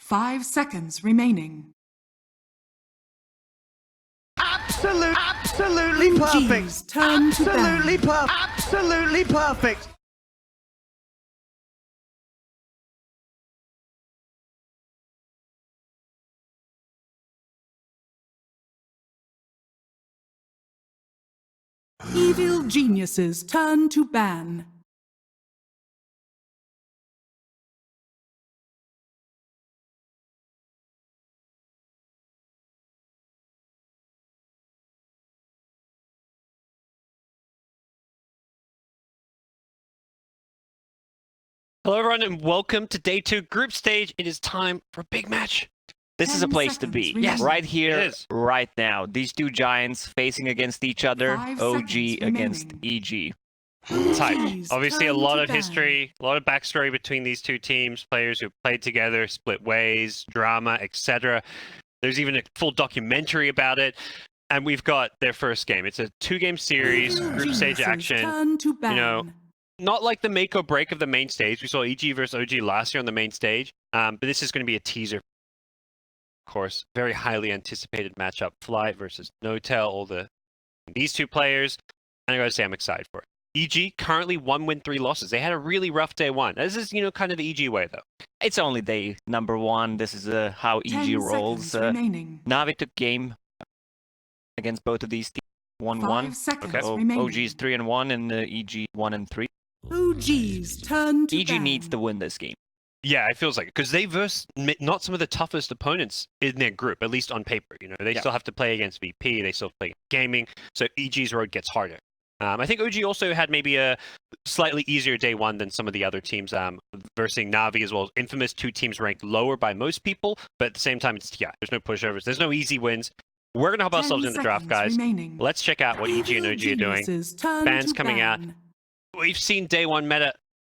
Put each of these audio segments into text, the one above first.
5 seconds remaining. Absolutely perfect. OG's turn to Absolutely ban. perfect. Absolutely perfect. Evil geniuses turn to ban. Hello everyone and welcome to day 2 group stage. It is time for a big match. This is a 10 place to be. seconds remaining. Right here, It is. right now. These two giants facing against each other. 5 OG seconds against remaining. EG. Type. OG's Obviously a turn lot to of ban. history, a lot of backstory between these two teams, players who played together, split ways, drama, etc. There's even a full documentary about it. And we've got their first game. It's a 2-game series, Evil group stage geniuses action. turn to ban. know, Not like the make or break of the main stage. We saw EG versus OG last year on the main stage. But this is going to be a teaser. Of course, very highly anticipated matchup. Fly versus Notel, these two players. And I gotta say, I'm excited for it. EG currently 1 win, 3 losses. They had a really rough day 1. This is, kind of the EG way, though. It's only day number 1. This is how 10 EG rolls. seconds remaining. Navi took game against both of these teams. 1-1. 5 seconds Okay. remaining. OG's 3-1 and EG 1-3. OG's turn to EG ban. needs to win this game. Yeah, it feels like it. Because they verse not some of the toughest opponents in their group, at least on paper. They Yeah. still have to play against VP. They still play gaming. So EG's road gets harder. I think OG also had maybe a slightly easier day 1 than some of the other teams versus Navi as well as Infamous, 2 teams ranked lower by most people. But at the same time, there's no pushovers. There's no easy wins. We're going to help 10 ourselves in the draft, seconds guys. remaining. Let's check out what EG and OG are doing. Geniuses turn Bans to coming out. ban. We've seen day 1 meta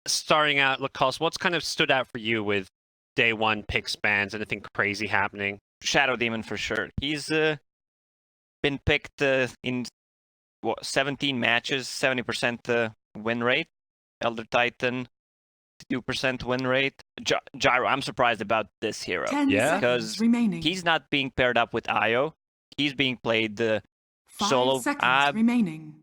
starting out. Lacoste, what's kind of stood out for you with day 1 picks, bans? Anything crazy happening? Shadow Demon for sure. He's been picked in 17 matches, 70% win rate. Elder Titan, 2% win rate. Gyro, I'm surprised about this hero. 10 Yeah. Because seconds remaining. He's not being paired up with Io. He's being played 5 solo. seconds remaining.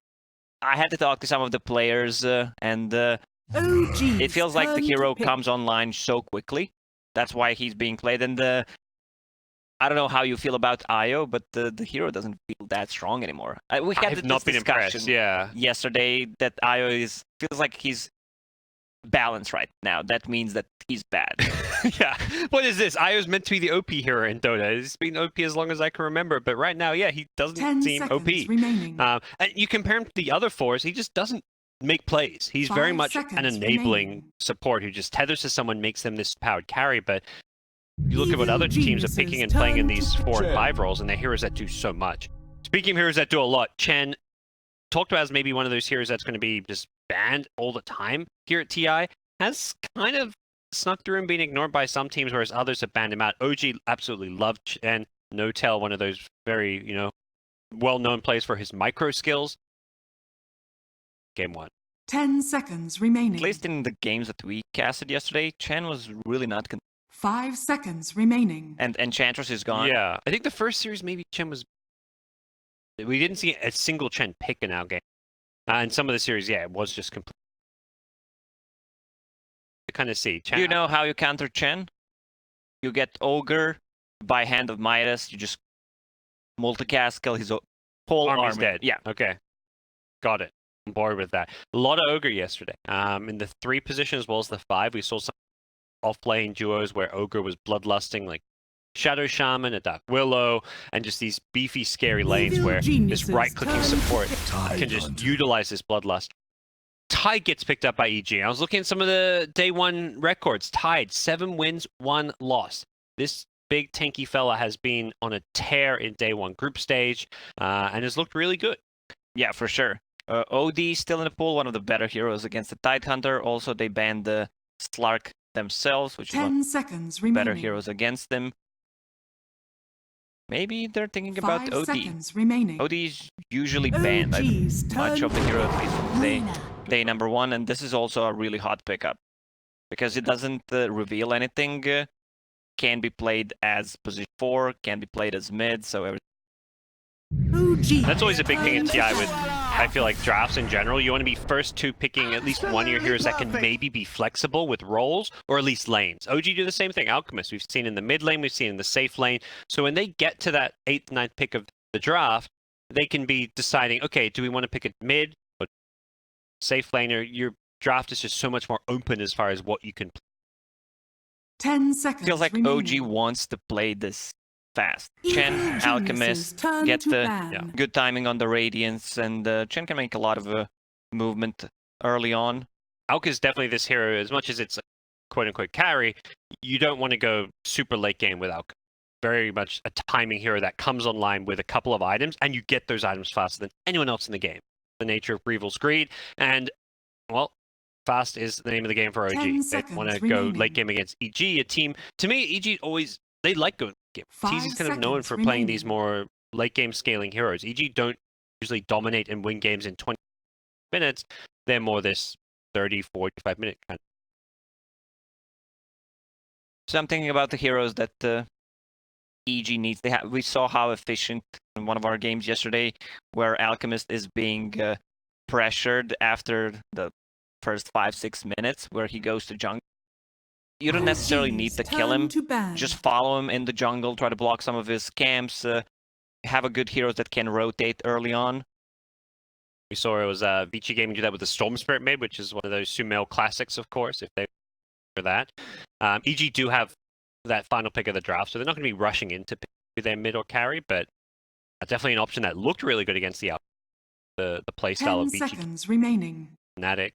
I had to talk to some of the players, and OG's it feels like the turn to hero pick. comes online so quickly. That's why he's being played. And I don't know how you feel about Io, but the hero doesn't feel that strong anymore. We had I've this not been discussion impressed. Yeah. yesterday that Io feels like he's balanced right now. That means that he's bad. Yeah. What is this? Io's meant to be the OP hero in Dota. He's been OP as long as I can remember, but right now, yeah, he doesn't 10 seem seconds OP. remaining. And you compare him to the other 4s, he just doesn't make plays. He's very 5 much an seconds enabling remaining. support who just tethers to someone, makes them this powered carry. But you look at what Evil other teams are picking and playing in geniuses these turn 4 and to 5 roles, and they're heroes that do so much. Speaking of heroes that do a lot, Chen talked about as maybe one of those heroes that's going to be just banned all the time here at TI, has kind of snuck through and been ignored by some teams, whereas others have banned him out. OG absolutely loved Chen. Notel, one of those very, well-known players for his micro skills. Game 1. 10 seconds remaining. At least in the games that we casted yesterday, Chen was really not. 5 seconds remaining. And Enchantress is gone. Yeah, I think the first series maybe Chen was. We didn't see a single Chen pick in our game. And some of the series, yeah, it was just complete. To kind of see. Chen, Do you know how you counter Chen? You get Ogre by Hand of Midas. You just multicast, kill his whole Army's army. dead. Yeah. Okay. Got it. I'm bored with that. A lot of Ogre yesterday. In the 3 position as well as the 5, we saw some off-lane duos where Ogre was bloodlusting, like Shadow Shaman, a Dark Willow, and just these beefy, scary lanes Evil where this geniuses right-clicking turn to support pick. can just utilize this bloodlust. Tide gets picked up by EG. I was looking at some of the day 1 records. Tide, 7 wins, 1 loss. This big tanky fella has been on a tear in day 1 group stage and has looked really good. Yeah, for sure. OD still in the pool, one of the better heroes against the Tidehunter. Also, they banned the Slark themselves, which is one 10 seconds of the remaining. better heroes against them. Maybe they're thinking 5 about OD. seconds remaining. OD is usually banned by OG's much turn of the to hero, at least from Winner. day number 1, and this is also a really hot pickup because it doesn't reveal anything can be played as position 4, can be played as mid, so OG. That's always a big thing in Turn to TI with, fan. I feel like, drafts in general. You want to be first to picking at least one of your heroes that can Absolutely maybe be flexible with roles or at least lanes. OG do the same thing. Alchemist, we've seen in the mid lane, we've seen in the safe lane. So when they get to that 8th, 9th pick of the draft, they can be deciding, okay, do we want to pick a mid or safe lane? Or your draft is just so much more open as far as what you can play. 10 seconds feels like remaining. OG wants to play this fast. Evil Chen, geniuses Alchemist, turn get to the ban. good timing on the Radiance, and Chen can make a lot of movement early on. Alk is definitely this hero, as much as it's a quote-unquote carry, you don't want to go super late game with Alk. Very much a timing hero that comes online with a couple of items, and you get those items faster than anyone else in the game. The nature of Revel's greed, and, well, fast is the name of the game for OG. 10 They want to seconds go remaining. late game against EG, a team. To me, EG always, they like going late game. 5 TZ's kind of known seconds for playing these remaining. more late game scaling heroes. EG don't usually dominate and win games in 20 minutes. They're more this 30, 45 minute kind of. So I'm thinking about the heroes that EG needs. We saw how efficient in one of our games yesterday, where Alchemist is being pressured after the first 5-6 minutes, where he goes to jungle. You don't necessarily need to kill him. To ban. Just follow him in the jungle, try to block some of his camps. Have a good heroes that can rotate early on. We saw it was Vici Gaming do that with the Storm Spirit mid, which is one of those Sumail classics, of course, if they for that. EG do have that final pick of the draft, so they're not going to be rushing into pick their mid or carry, but definitely an option that looked really good against the playstyle 10 of Vici seconds remaining. Fnatic.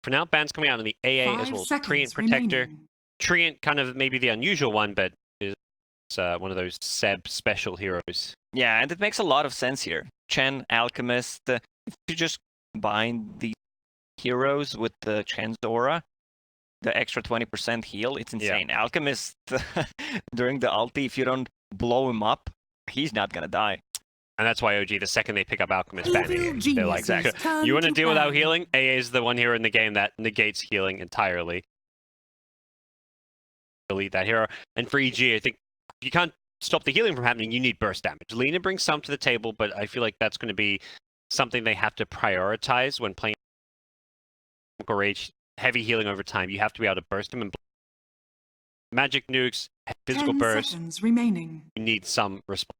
For now, bans coming out in the AA 5 as well as seconds Treant Protector. remaining. Treant kind of maybe the unusual one, but is one of those Seb special heroes. Yeah, and it makes a lot of sense here. Chen, Alchemist, if you just combine the heroes with the Chen's aura, the extra 20% heal, it's insane. Yeah. Alchemist, during the ulti, if you don't blow him up, he's not gonna die. And that's why OG, the second they pick up Alchemist, banning it. They're like, Exactly. you want to deal without healing? AA is the one hero in the game that negates healing entirely. Delete that hero. And for EG, I think you can't stop the healing from happening, you need burst damage. Lina brings some to the table, but I feel like that's going to be something they have to prioritize when playing Rage. Heavy healing over time. You have to be able to burst him and magic nukes, physical 10 burst. seconds remaining. You need some response.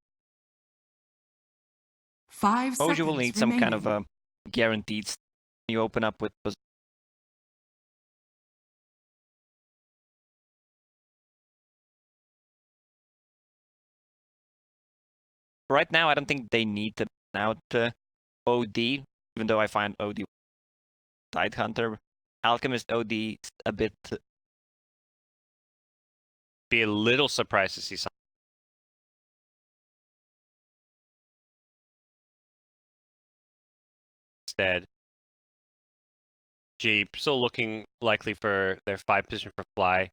5 seconds you will need some kind of a guaranteed. You open up with. Right now, I don't think they need to out OD, even though I find OD Tidehunter. Alchemist OD is a bit. Be a little surprised to see something. Instead, Jeep still looking likely for their 5 position for Fly.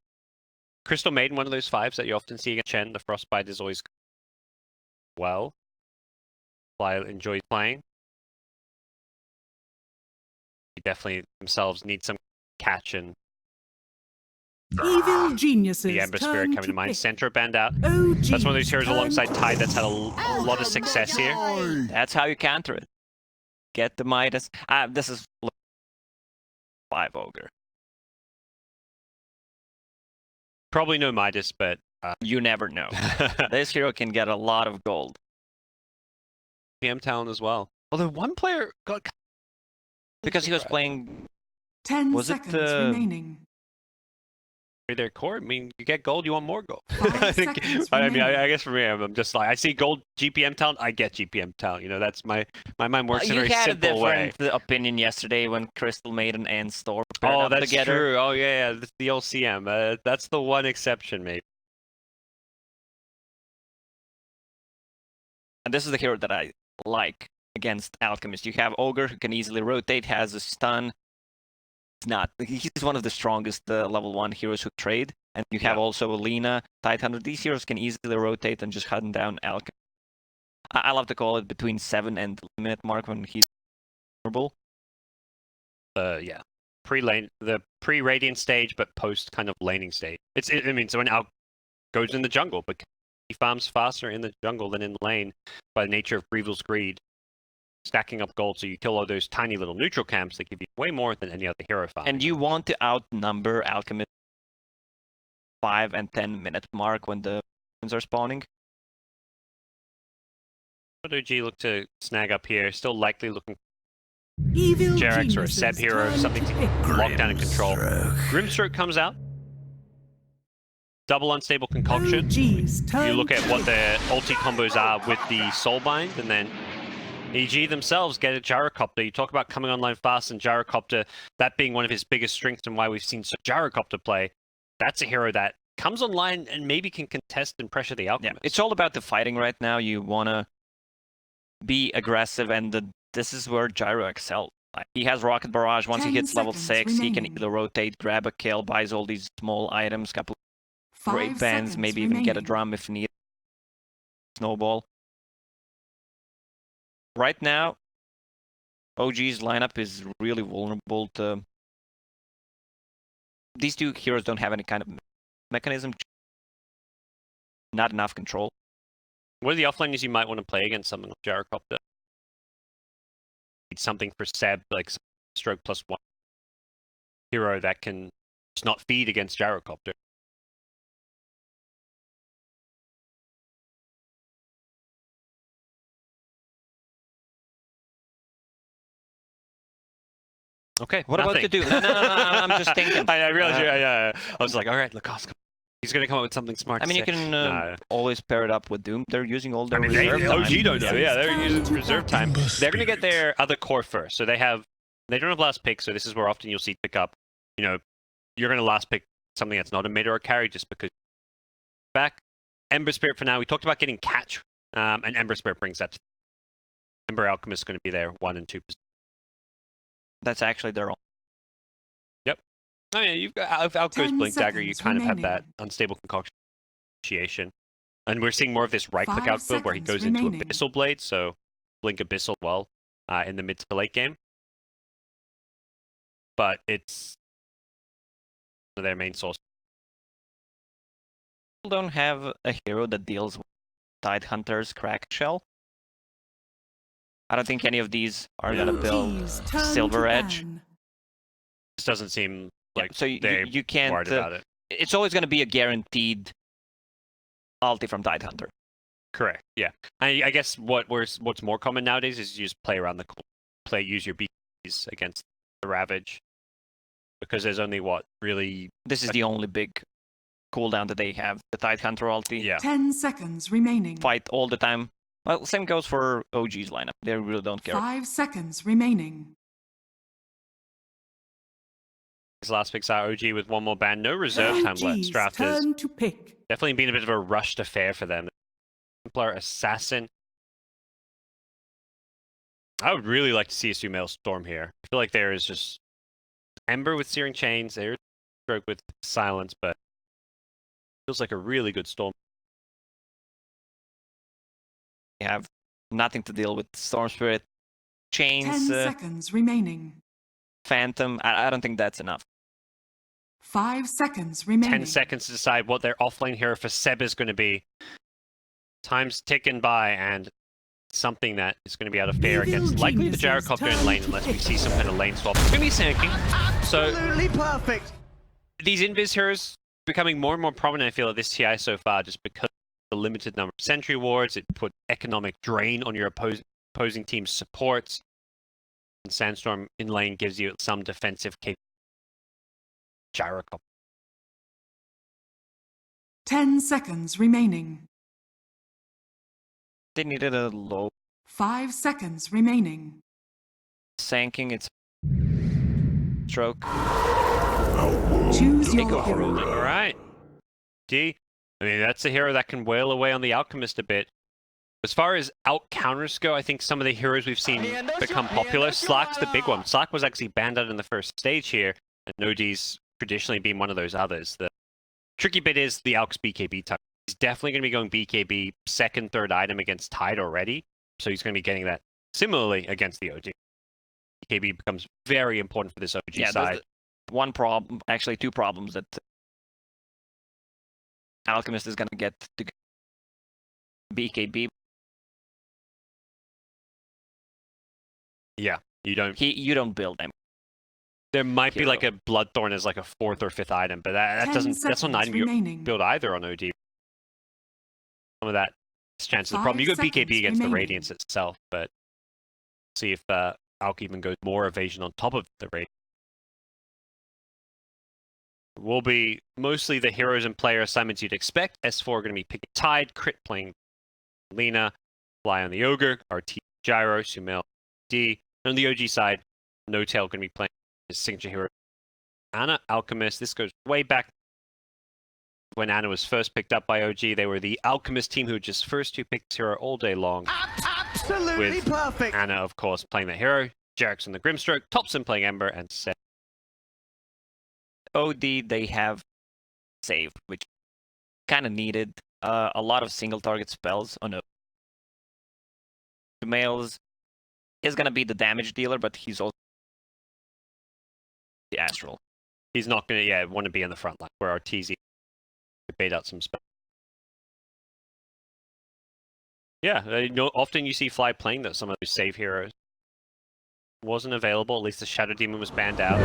Crystal Maiden, one of those 5s that you often see against Chen. The Frostbite is always well. Fly enjoys playing. They definitely themselves need some catch, and Evil geniuses. the Ember Spirit coming to mind. Centro banned out. OG That's one of those heroes alongside Tide that's had a lot of success here. That's how you counter it. Get the Midas. This is 5 Ogre. Probably no Midas, but You never know. This hero can get a lot of gold. PM Talon as well. Although one player got Because he was playing. 10 Was it, seconds remaining. their core. I mean, you get gold, you want more gold. 5 I think. seconds I mean, remaining. I guess for me, I'm just like, I see gold GPM talent, I get GPM talent. You know, that's my mind works in a You very had a simple way. different opinion yesterday when Crystal Maiden and Storm Oh, paired up that's together. true. Oh yeah, that's the old CM. That's the one exception, maybe. And this is the hero that I like against Alchemist. You have Ogre who can easily rotate, has a stun. He's one of the strongest level 1 heroes who trade. And you have also Alina, Tidehunter. These heroes can easily rotate and just hunt down Alchemist. I love to call it between 7 and the minute mark when he's vulnerable. Yeah. pre-radiant stage, but post kind of laning stage. I mean, so when Alk goes in the jungle, but he farms faster in the jungle than in the lane by the nature of Brevil's Greed, stacking up gold. So you kill all those tiny little neutral camps that give you way more than any other hero farm. And you want to outnumber Alchemist 5 and 10 minute mark when the minions are spawning. What do OG look to snag up here? Still likely looking Evil Jarex or a geniuses Seb hero, turn something to to pick. lock down and control. Grimstroke comes out. Double unstable concoction. OGs turn You look at to what pick. the ulti combos are with the Soulbind, and then EG themselves get a Gyrocopter. You talk about coming online fast, and Gyrocopter, that being one of his biggest strengths and why we've seen Gyrocopter play. That's a hero that comes online and maybe can contest and pressure the Alchemist. It's all about the fighting right now. You want to be aggressive, and this is where Gyro excels. Like, he has Rocket Barrage. Once he 10 hits level seconds 6, he can remaining. either rotate, grab a kill, buys all these small items, couple 5 great bands, seconds maybe even get a remaining. drum if needed. Snowball. Right now, OG's lineup is really vulnerable to... These two heroes don't have any kind of mechanism. Not enough control. What are the offlaners you might want to play against something like Gyrocopter? Need something for Seb, like stroke +1 hero that can just not feed against Gyrocopter. Okay, What about nothing. to do? No, I'm just thinking. I realized I was like, all right, Lacoste, he's going to come up with something smart. I mean, you to say. can No. always pair it up with Doom. They're using all their I mean, reserve time. OG don't know. Yeah, they're Time using to reserve battle. time. They're going to get their other core first. So they don't have last pick. So this is where often you'll see pick up. You know, you're going to last pick something that's not a mid or a carry just because. Back Ember Spirit for now. We talked about getting catch, and Ember Spirit brings that. Ember Alchemist is going to be there 1 and 2. That's actually their own. Oh yeah, you've got Outgoes 10 Blink Dagger. You seconds kind of have that remaining. unstable concoction. And we're seeing more of this right-click 5 outbuild where he seconds goes into remaining. Abyssal Blade, so Blink Abyssal well in the mid to late game. But it's their main source. People don't have a hero that deals with Tidehunter's Crack Shell. I don't think any of these are gonna build OGs turn Silver to Edge. ban. This doesn't seem like So you they're can't. worried about it. It's always gonna be a guaranteed ulti from Tidehunter. Correct. Yeah. I guess what's more common nowadays is you just play around the use your BKs against the Ravage, because there's only really This is the only big cooldown that they have. The Tidehunter ulti. yeah. 10 seconds remaining. Fight all the time. Well, same goes for OG's lineup. They really don't care. 5 seconds remaining. His last picks are OG with one more ban, no reserve time left. OGs Draft is turn to pick. definitely been a bit of a rushed affair for them. Templar Assassin. I would really like to see a Sumail Storm here. I feel like there is just Ember with Searing Chains, there's Stroke with Silence, but feels like a really good Storm. They have nothing to deal with Storm Spirit, 10 Chains, seconds remaining. Phantom. I don't think that's enough. 5 seconds remaining. 10 seconds to decide what their offlane hero for Seb is going to be. Time's ticking by, and something that is going to be able to fare Evil against likely the geniuses Gyrocopter in turn lane to unless we pick. see some kind of lane swap. It's going to be Sanking. So Absolutely perfect. these invis heroes becoming more and more prominent, I feel, at this TI so far, just because of the limited number of sentry wards. It put economic drain on your opposing team's supports. And Sandstorm in lane gives you some defensive capability. Gyrocopter. 10 seconds remaining. They needed a low 5 seconds remaining. sanking. It's stroke. Choose They your go for hero. All right. D. I mean, that's a hero that can wail away on the Alchemist a bit. As far as out counters go, I think some of the heroes we've seen become popular. Slack's the big one. Slack was actually banned out in the first stage here, and Noji's traditionally been one of those others. The tricky bit is the Alk's BKB type. He's definitely going to be going BKB second, third item against Tide already, so he's going to be getting that similarly against the OG. BKB becomes very important for this OG side. one problem, actually two problems that Alchemist is gonna get to BKB. Yeah, you You don't build them. There might be Hero. like a Bloodthorn as like a 4th or 5th item, but that 10 doesn't. That's not an seconds item you remaining. build either on OD. Some of that chance of the 5 problem. You got BKB seconds against the remaining. Radiance itself, but see if Alk even goes more evasion on top of the Radiance. Will be mostly the heroes and player assignments you'd expect. S4 are going to be picking Tide, Crit playing Lena, Fly on the Ogre, RT Gyro, Sumail D. And on the OG side, No Tail going to be playing his signature hero, Anna, Alchemist. This goes way back when Anna was first picked up by OG. They were the Alchemist team who just first to pick this hero all day long. Absolutely With perfect. Anna, of course, playing the hero, Jackson the Grimstroke, Thompson playing Ember, and Seth. OD, they have save, which kind of needed. A lot of single target spells on Males is gonna be the damage dealer, but he's also the Astral. He's not going to, want to be in the front line where Arteezy bait out some spells. Yeah, often you see Fly playing that some of those save heroes. Wasn't available, at least the Shadow Demon was banned out.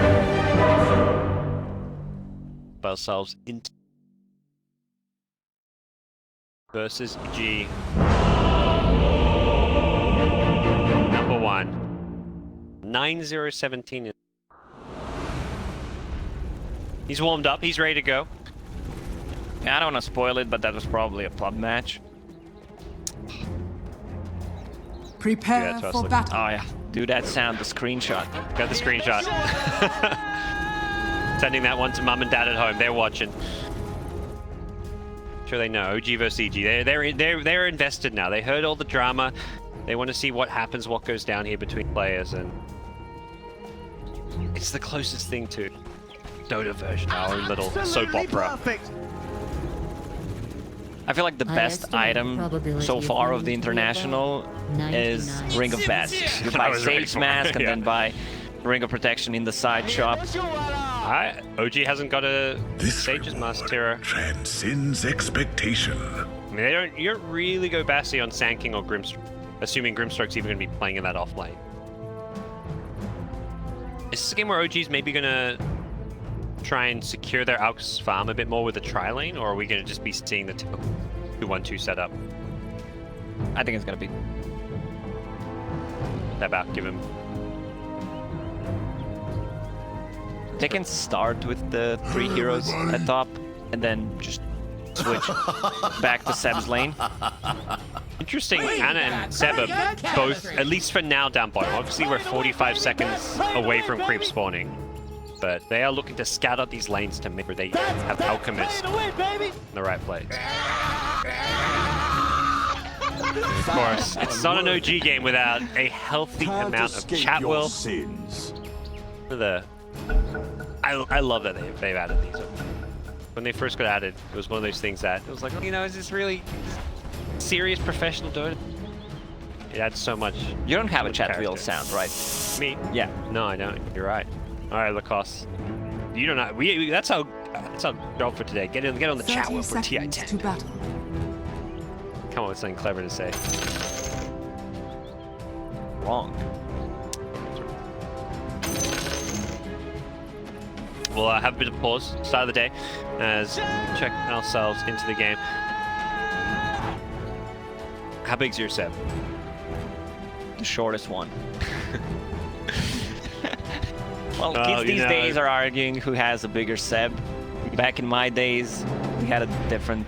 Ourselves into versus G. Number 1. 9-0-17. He's warmed up, he's ready to go. Yeah, I don't want to spoil it, but that was probably a club match. Prepare Yeah, trust for look. battle. Oh yeah, do that sound, the screenshot. Got the screenshot. Sending that one to mum and dad at home. They're watching. Sure they know. OG versus EG. They're invested now. They heard all the drama. They want to see what happens, what goes down here between players, and it's the closest thing to Dota version, our own little soap Absolutely opera. perfect. I feel like the I best estimate item probability so of far of winning the to be about international is 99. Ring of Bats. You I buy was ready Sage's for it, Mask and yeah. then buy Ring of Protection in the side shop. OG hasn't got a This Sage's Mask Terror. transcends expectation. I mean, you don't really go Bassi on Sand King or Grimstroke, assuming Grimstroke's even going to be playing in that off lane. Is this a game where OG's maybe going to try and secure their Alk's farm a bit more with the tri-lane, or are we going to just be seeing the typical 2-1-2 setup? I think it's gonna be. Step out, give him... They can start with the 3 heroes at top and then just switch back to Seb's lane. Interesting, Anna and Seb are both, at least for now, down bottom. Obviously, we're 45 seconds away from creep spawning, but they are looking to scout out these lanes to make sure they have Alchemist in the right place. Of course, it's not an OG game without a healthy amount of chat will. I love that they've added these. When they first got added, it was one of those things that it was like, is this really serious professional Dota? It adds so much. You don't have a much chat wheel character. sound, right? Me? Yeah. No, I don't. You're right. All right, Lacoste. You don't know. That's our job for today. Get on the chat 30 wheel for seconds to TI10. battle. Come on with something clever to say. Wrong. We'll have a bit of pause, start of the day, as we check ourselves into the game. How big's your Seb? The shortest one. Well, Oh, kids you these know. days are arguing who has a bigger Seb. Back in my days, we had a different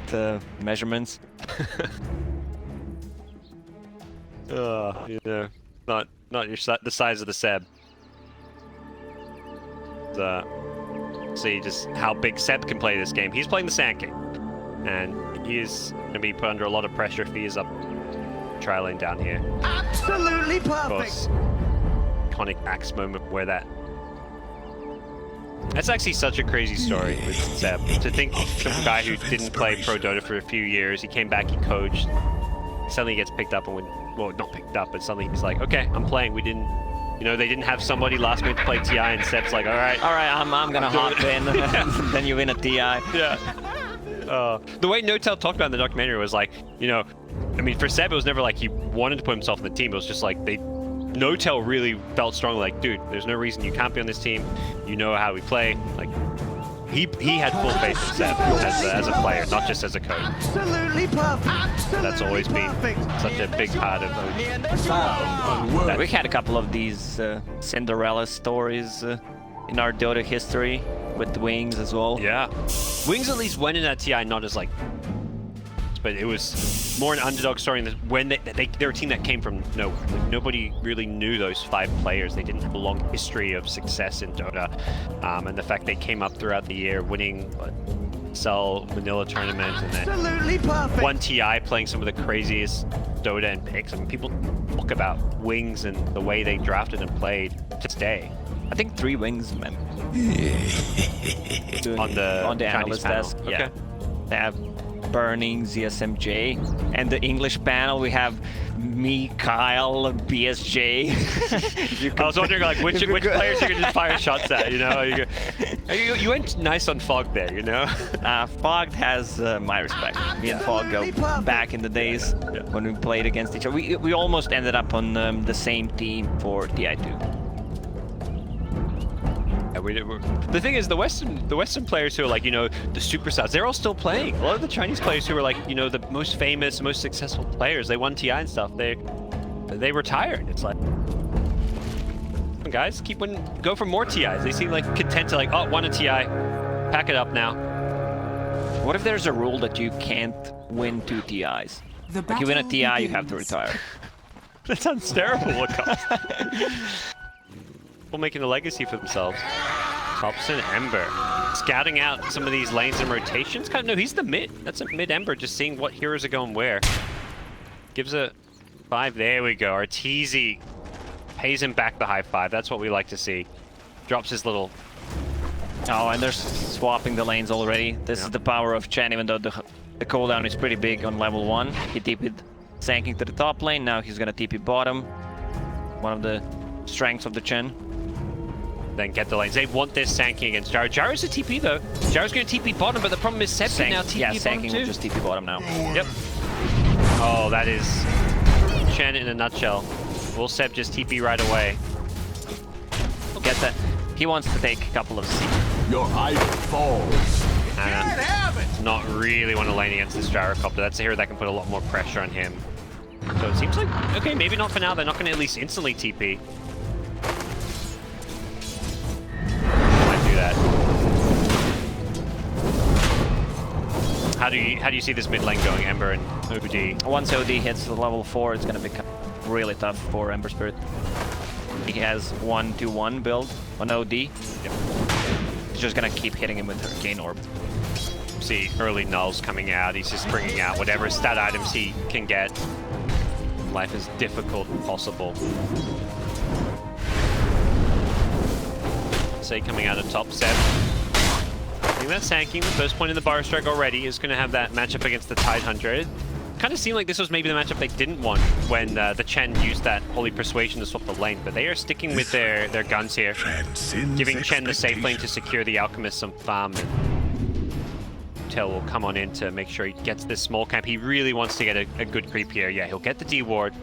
measurements. Not the size of the Seb. See just how big Seb can play this game. He's playing the Sand King, and he is going to be put under a lot of pressure if he is up tri-lane down here. Absolutely Of perfect. course, iconic axe moment where that... That's actually such a crazy story with Seb. To think of a guy who didn't play Pro Dota for a few years, he came back, he coached, suddenly gets picked up and well, not picked up, but suddenly he's like, okay, I'm playing. We didn't You know, they didn't have somebody last minute to play TI, and Seb's like, all right, I'm gonna hop in. Then you win a TI. yeah. The way No-Tail talked about in the documentary was like, you know, I mean, for Seb, it was never like he wanted to put himself in the team. It was just like No-Tail really felt strongly like, dude, there's no reason you can't be on this team. You know how we play. Like, he had full faith in Seb as a player, not just as a coach. Absolutely perfect. That's always been such a big part of that. We had a couple of these Cinderella stories in our Dota history with Wings as well. Yeah. Wings at least went in that TI not as like, but it was more an underdog story in when they're a team that came from nowhere. Like, nobody really knew those 5 players. They didn't have a long history of success in Dota. And the fact they came up throughout the year winning Cell Manila tournament and then Absolutely perfect. one TI playing some of the craziest Dota and picks. I mean, people talk about Wings and the way they drafted and played to this day. I think 3 Wings, man. On the Chinese analyst panel. desk. Yeah. Okay. They have Burning, ZSMJ, and the English panel we have me, Kyle, BSJ. I was wondering like which players you could just fire shots at, you know? You went nice on Fog there, you know? Fogged has my respect. Me and Fog go back in the days when we played against each other. We almost ended up on the same team for TI2. The thing is, the Western players who are like, you know, the superstars, they're all still playing. A lot of the Chinese players who are like, you know, the most famous, most successful players, they won TI and stuff, they retired. It's like, guys, go for more TIs. They seem like content to like, oh, won a TI, pack it up now. What if there's a rule that you can't win 2 TIs? Like you win a TI, you have to retire. That sounds terrible, Lacoste. People making a legacy for themselves. Thompson, Ember. Scouting out some of these lanes and rotations. Kind of, no, he's the mid. That's a mid Ember, just seeing what heroes are going where. Gives a 5. There we go. Arteezy pays him back the high 5. That's what we like to see. Drops his little... Oh, and they're swapping the lanes already. This is the power of Chen, even though the cooldown is pretty big on level 1. He TP'd Sanking to the top lane. Now he's gonna TP bottom. One of the strengths of the Chen. Then get the lanes. They want this Sanking against Gyro. Gyro's a TP though. Gyro's going to TP bottom, but the problem is Seb can now TP bottom Sanking too. will just TP bottom now. Yep. Oh, that is Chen in a nutshell. Will Seb just TP right away? Get that. He wants to take a couple of C's. Your idol falls. Does not really want to lane against this Gyrocopter. That's a hero that can put a lot more pressure on him. So it seems like, okay, maybe not for now. They're not going to at least instantly TP. Might do that. How do you see this mid lane going, Ember and OD? Once OD hits the level 4, it's going to become really tough for Ember Spirit. He has 1-2-1 build on OD. Yep. He's just going to keep hitting him with Hurricane Orb. See early nulls coming out. He's just bringing out whatever stat items he can get. Life is difficult and possible. Say coming out of top 7. I think that's Sanking. The first point in the bar strike already is going to have that matchup against the Tide Hunter. Kind of seemed like this was maybe the matchup they didn't want when the Chen used that Holy Persuasion to swap the lane, but they are sticking with their guns here, giving Chen the safe lane to secure the Alchemist some farm. And Tail will come on in to make sure he gets this small camp. He really wants to get a good creep here. Yeah, he'll get the D ward,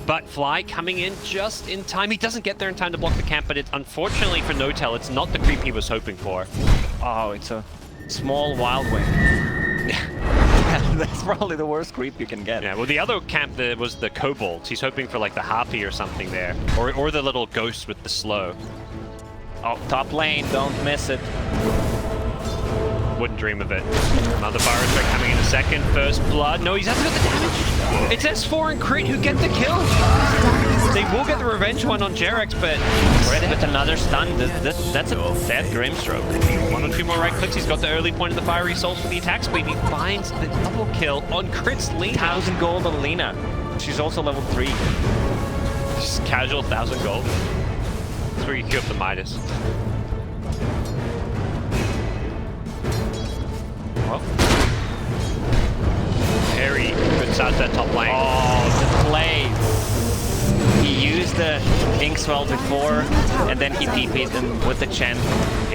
but Fly coming in just in time. He doesn't get there in time to block the camp, but it's unfortunately for No-Tail, it's not the creep he was hoping for. Oh, it's a small Wild Wing. That's probably the worst creep you can get. Yeah, well, the other camp was the Kobold. He's hoping for like the Harpy or something there, or the little ghost with the slow. Oh, top lane, don't miss it. Wouldn't dream of it. Another Fire Strike coming in a second. First blood. No, he hasn't got the damage. It's S4 and Crit who get the kill. They will get the revenge one on Jerex, but Crit with another stun. That's a dead Grimstroke. 1 or 2 more right clicks. He's got the early point of the Fiery Souls for the attack speed. He finds the double kill on Crit's Lina. 1,000 gold on Lina. She's also level 3. Just casual 1,000 gold. That's where you queue up the Midas. Well, very good start to that top lane. Oh, the play. used the Inkswell before, and then he TP'd them with the Chen.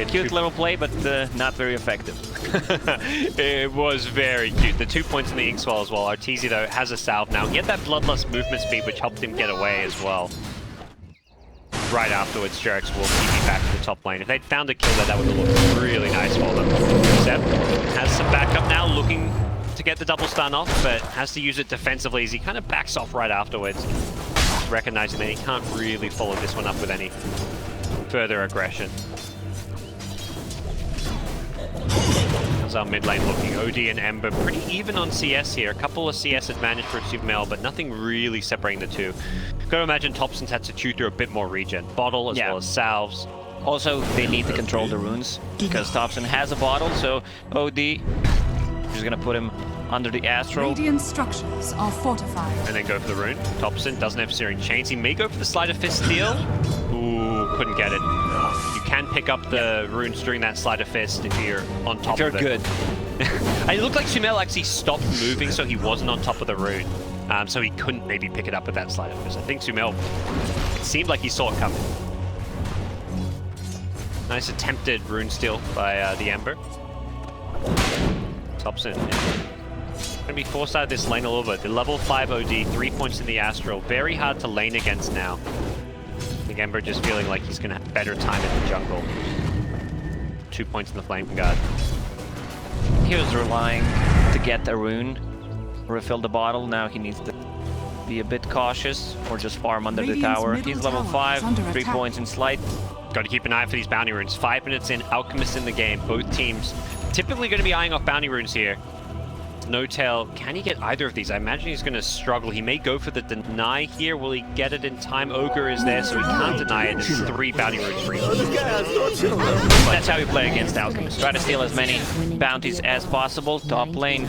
Cute little play, but not very effective. It was very cute. The 2 points in the Inkswell as well. Arteezy, though, has a salve now. He had that Bloodlust movement speed, which helped him get away as well. Right afterwards, Jerax will TP back to the top lane. If they'd found a kill there, that would have looked really nice for them. Seb has some backup now, looking to get the double stun off, but has to use it defensively as he kind of backs off right afterwards, recognizing that he can't really follow this one up with any further aggression. How's our mid lane looking? OD and Ember pretty even on CS here. A couple of CS advantage for Sumail, but nothing really separating the two. Gotta imagine Thompson's had to chew through a bit more regen. Bottle as well as salves. Also, they need to control the runes, because Thompson has a bottle, so OD just gonna put him under the Astral. Radiant structures are fortified. And then go for the rune. Thompson doesn't have Searing Chains. He may go for the Sleight of Fist steal. Ooh, couldn't get it. You can pick up the runes during that Sleight of Fist if you're on top of it. You're good. And it looked like Sumail actually stopped moving, so he wasn't on top of the rune. So he couldn't maybe pick it up with that Sleight of Fist. I think Sumail, it seemed like he saw it coming. Nice attempted rune steal by the Ember. Thompson gonna be forced out of this lane a little bit. The level 5 OD, 3 points in the Astral. Very hard to lane against now. I think Ember just feeling like he's gonna have better time in the jungle. 2 points in the Flame Guard. He was relying to get a rune, refill the bottle. Now he needs to be a bit cautious or just farm under the tower. He's level 5, 3 points in Sleight. Got to keep an eye for these bounty runes. 5 minutes in, Alchemist in the game. Both teams typically going to be eyeing off bounty runes here. No Tail, can he get either of these? I imagine he's going to struggle. He may go for the deny here. Will he get it in time? Ogre is there, so he can't deny it. It's 3 bounty runes for him. That's how we play against Alchemist. Try to steal as many bounties as possible. Top lane.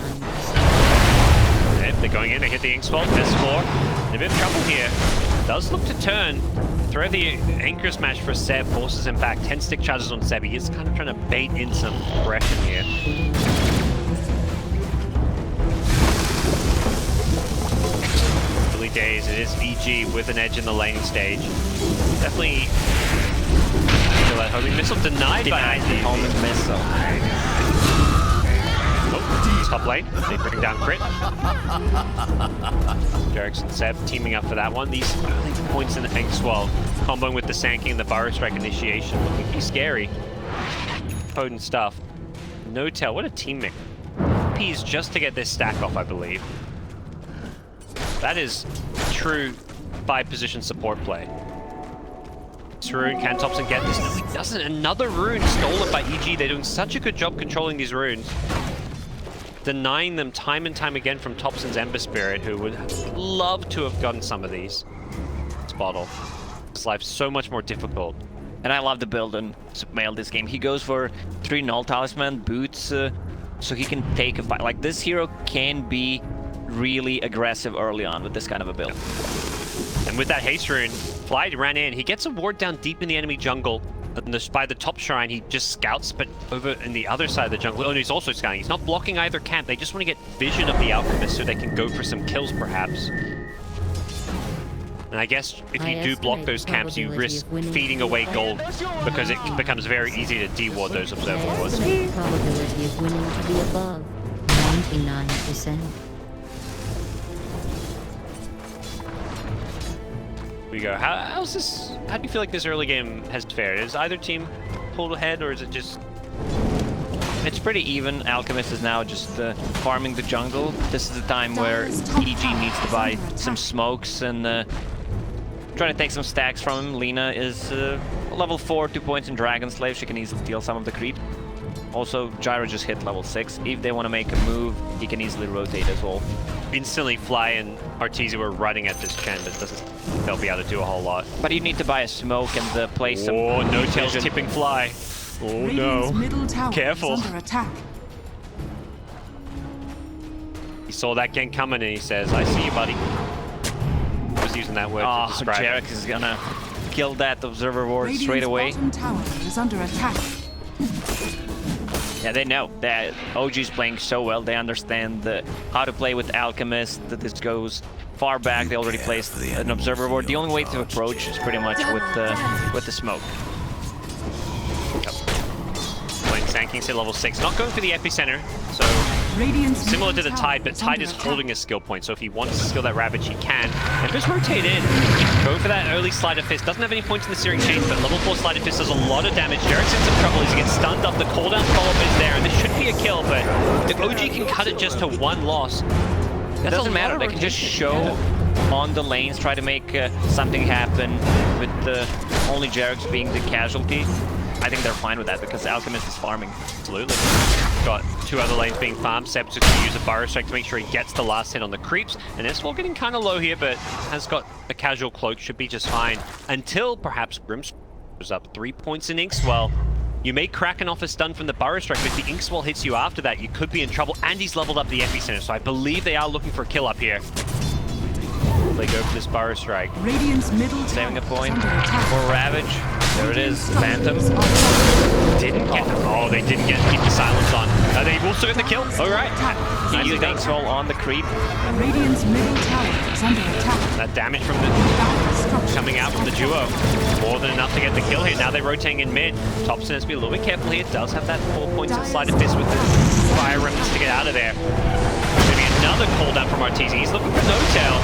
And they're going in, they hit the Inkswell. S4 in a bit of trouble here. Does look to turn. Throw the anchor smash for Seb, forces him back. 10 stick charges on Seb. He is kind of trying to bait in some aggression here. Early days, it is VG with an edge in the laning stage. Definitely feel that homing missile denied by the homing missile. Oh, top lane, they bring down crit. Jerax and Seb teaming up for that one. These early points in the Inkswell, comboing with the Sanking and the Burrow Strike initiation, looking pretty scary. Potent stuff. No Tail, what a teammate. P's just to get this stack off, I believe. That is true 5-position support play. This rune, can Thompson get this? No, he doesn't. Another rune stolen by EG. They're doing such a good job controlling these runes. Denying them time and time again from Thompson's Ember Spirit, who would love to have gotten some of these. This bottle. This life's so much more difficult. And I love the build on Sumail this game. He goes for 3 Null Talisman boots, so he can take a fight. Like, this hero can be really aggressive early on with this kind of a build. And with that haste rune, Fly ran in. He gets a ward down deep in the enemy jungle. And by the top shrine, he just scouts, but over in the other side of the jungle, oh, no, he's also scouting. He's not blocking either camp. They just want to get vision of the Alchemist so they can go for some kills, perhaps. And I guess if you do block those camps, you risk feeding away gold because it becomes very easy to de-ward those observer wards. Probability of winning to be above 99%. We go. How's this? How do you feel like this early game has fared? Is either team pulled ahead, or is it just? It's pretty even. Alchemist is now just farming the jungle. This is the time where EG needs to buy some smokes and try to take some stacks from him. Lina is level 4, 2 points in Dragon Slave. She can easily deal some of the creep. Also, Gyro just hit level 6. If they want to make a move, he can easily rotate as well. Instantly, Fly and Arteezy were running at this Chen, but they'll be able to do a whole lot. But you need to buy a smoke and play some. Oh, No Tail's tipping Fly. Oh no! Middle tower Careful. is under attack. He saw that gank coming and he says, "I see you, buddy." I was using that word to describe it. Jerax is gonna kill that observer ward straight away. Bottom tower is under attack. Yeah, they know that OG's playing so well. They understand how to play with Alchemist. That this goes far back. They already placed an observer board. The only way to approach is pretty much with the smoke. Playing Sand King's at level 6, not going for the epicenter, so similar to the Tide, but Tide is holding a skill point, so if he wants to skill that Ravage, he can. And just rotate in, go for that early Sleight of Fist. Doesn't have any points in the Searing Chains, but level 4 Sleight of Fist does a lot of damage. Derek's in some trouble as he gets stunned up. The cooldown follow-up is there, and this should be a kill, but if OG can cut it just to 1 loss, it doesn't matter. They can just show on the lanes, try to make something happen with only Jarek's being the casualty. I think they're fine with that because Alchemist is farming. Absolutely. Got 2 other lanes being farmed. Seb's just going to use a Burrow Strike to make sure he gets the last hit on the creeps. And S4 getting kind of low here, but has got a casual cloak, should be just fine. Until perhaps Grim's goes up 3 points in Inkswell. You may Kraken off a stun from the Burrow Strike, but if the Inkswell hits you after that, you could be in trouble. And he's leveled up the epicenter, so I believe they are looking for a kill up here. They go for this Burrow Strike. Radiant's middle tower Saving a point is under attack. for Ravage. There it is, Phantom. Didn't get they didn't get keep the silence on. They will still get the kill. All right. He used Inkswell on the creep. Radiant's middle tower is under attack. That damage from the coming out from the duo. More than enough to get the kill here. Now they're rotating in mid. Thompson has to be a little bit careful here. Does have that 4 points of Sleight of Fist with the fire remnants to get out of there. Maybe another cooldown from Arteezy. He's looking for no tail.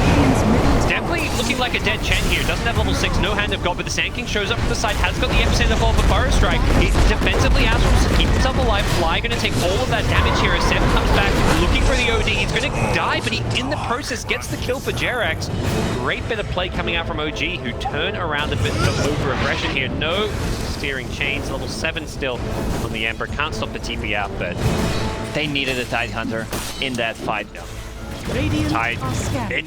Definitely looking like a dead Chen here. Doesn't have level 6, no Hand of God, but the Sand King shows up from the side, has got the epicenter of the Burrow Strike. He defensively Astrals to keep himself alive. Fly going to take all of that damage here as Seb comes back looking for the OD. He's going to die, but he in the process gets the kill for Jerax. Great bit of play coming out from OG, who turn around a bit of over-aggression here. No Searing Chains, level 7 still on the Ember. Can't stop the TP out, but they needed a Tide Hunter in that fight. Tide.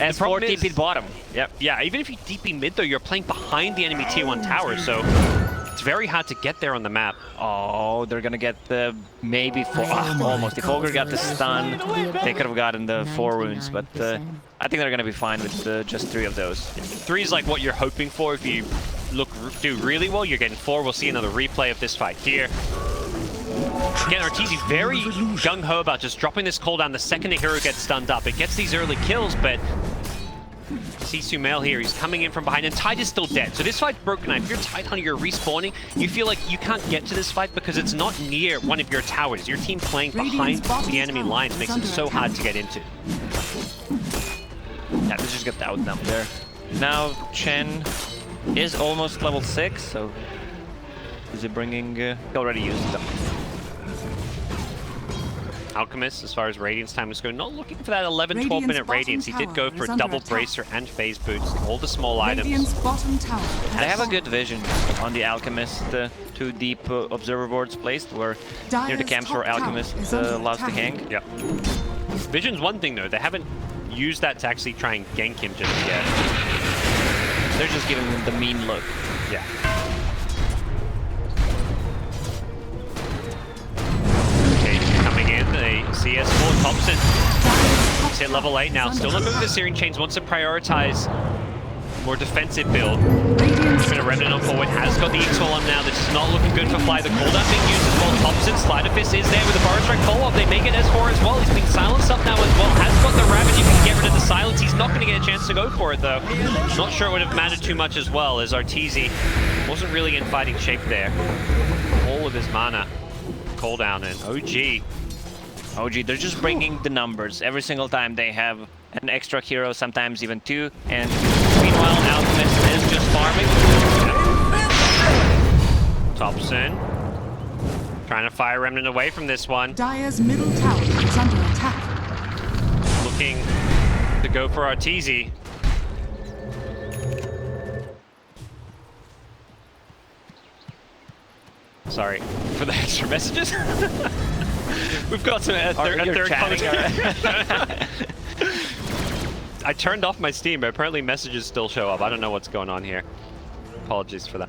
And 4 TP bottom. Yep. Yeah, even if you DP mid, though, you're playing behind the enemy tier 1 tower, so it's very hard to get there on the map. Oh, they're gonna get the maybe 4. Almost. If Ogre got the stun, they could have gotten the 4 wounds, but I think they're gonna be fine with just 3 of those. 3 is like what you're hoping for. If you do really well, you're getting 4. We'll see another replay of this fight here. Again, Arteezy very gung-ho about just dropping this cooldown the second the hero gets stunned up. It gets these early kills, but see Sumail here, he's coming in from behind, and Tide is still dead. So this fight's broken. If you're Tide Hunter, you're respawning, you feel like you can't get to this fight because it's not near one of your towers. Your team playing behind the enemy lines makes it so hard to get into. Yeah, let's just get out them there. Now Chen is almost level 6, so is he bringing... he already used them. Alchemist, as far as Radiance time is going, not looking for that 11-12 minute Radiance. He did go for a double bracer and phase boots, all the small items. Bottom tower. They have a good vision on the Alchemist. 2 deep observer boards placed where near the camps where Alchemist loves to hang. Yep. Vision's one thing though, they haven't used that to actually try and gank him just yet. They're just giving him the mean look. Yeah. Coming in, the CS4 Thompson. He's hit level 8 now. Still not moving the Searing Chains. Wants to prioritize more defensive build. Even a Remnant on forward. Has got the Inkswell on now. This is not looking good for Fly. The cooldown being used as well. Thompson, Sleight of Fist is there with the Burrow Strike follow-up. They make it S4 as well. He's being silenced up now as well. Has got the Ravage. If he can get rid of the silence, he's not going to get a chance to go for it though. Not sure it would have mattered too much as well, as Arteezy wasn't really in fighting shape there. All of his mana. Cooldown and OG, they're just bringing the numbers. Every single time they have an extra hero, sometimes even 2. And meanwhile, Alchemist is just farming. Thompson trying to fire Remnant away from this one. Dire's middle tower is under attack. Looking to go for Arteezy. Sorry for the extra messages. We've got some a third contact. I turned off my Steam, but apparently messages still show up. I don't know what's going on here. Apologies for that.